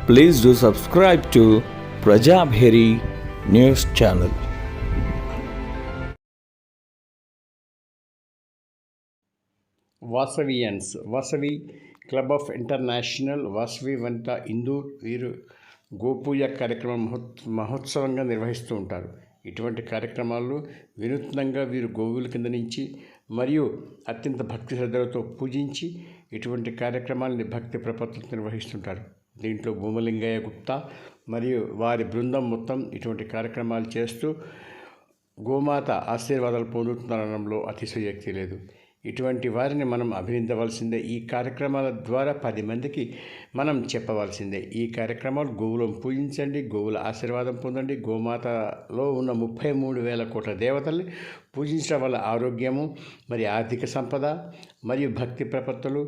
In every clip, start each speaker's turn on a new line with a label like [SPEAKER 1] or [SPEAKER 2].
[SPEAKER 1] Please do subscribe to Prajabheri News Channel.
[SPEAKER 2] Vasavians Vasavi club of international Vasavi వంట ఇందూర్ వీరు గోపూజ కార్యక్రమం మహోత్సవంగా నిర్వహిస్తూ ఉంటారు. ఇటువంటి కార్యక్రమాల్లో వినూత్నంగా వీరు గోవుల కింద నుంచి మరియు అత్యంత భక్తి శ్రద్ధలతో పూజించి ఇటువంటి కార్యక్రమాలని భక్తి ప్రపత్తులు నిర్వహిస్తుంటారు. దీంట్లో భూమలింగయ్య గుప్తా మరియు వారి బృందం మొత్తం ఇటువంటి కార్యక్రమాలు చేస్తూ గోమాత ఆశీర్వాదాలు పొందుతున్నారనడంలో అతిశయోక్తి లేదు. ఇటువంటి వారిని మనం అభినందించవలసిందే. ఈ కార్యక్రమాల ద్వారా 10 మందికి మనం చెప్పవలసిందే. ఈ కార్యక్రమాలు గోవులను పూజించండి, గోవుల ఆశీర్వాదం పొందండి. గోమాతలో ఉన్న 33,000 కోట్ల దేవతల్ని పూజించడం వల్ల ఆరోగ్యము మరి ఆర్థిక సంపద మరియు భక్తి ప్రపత్తులు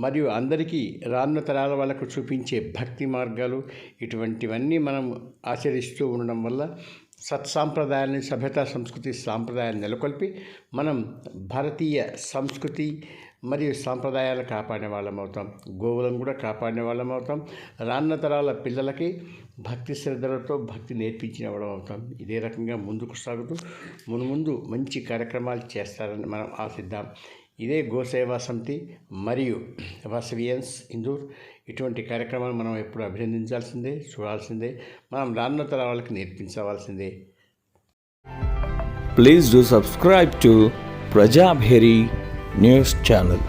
[SPEAKER 2] మరియు అందరికీ రానున్న తరాల వాళ్ళకు చూపించే భక్తి మార్గాలు ఇటువంటివన్నీ మనం ఆచరిస్తూ ఉండడం వల్ల సత్సాంప్రదాయాన్ని, సభ్యతా సంస్కృతి సాంప్రదాయాన్ని నెలకొల్పి మనం భారతీయ సంస్కృతి మరియు సాంప్రదాయాలను కాపాడే వాళ్ళం అవుతాం. గోవులను కూడా కాపాడే వాళ్ళం అవుతాం. రానున్న తరాల పిల్లలకి భక్తి శ్రద్ధలతో భక్తి నేర్పించిన వాళ్ళం అవుతాం. ఇదే రకంగా ముందుకు సాగుతూ ముందు మంచి కార్యక్రమాలు చేస్తారని మనం ఆశిద్దాం. ఇదే గోసేవా సమితి మరియు వాసవియన్స్ ఇందూర్ ఇటువంటి కార్యక్రమాలు మనం ఎప్పుడు అభినందించాల్సిందే, చూడాల్సిందే, మనం రానున్న తరాల వాళ్ళకి నేర్పించవలసిందే.
[SPEAKER 1] Please do subscribe to Prajabheri News Channel.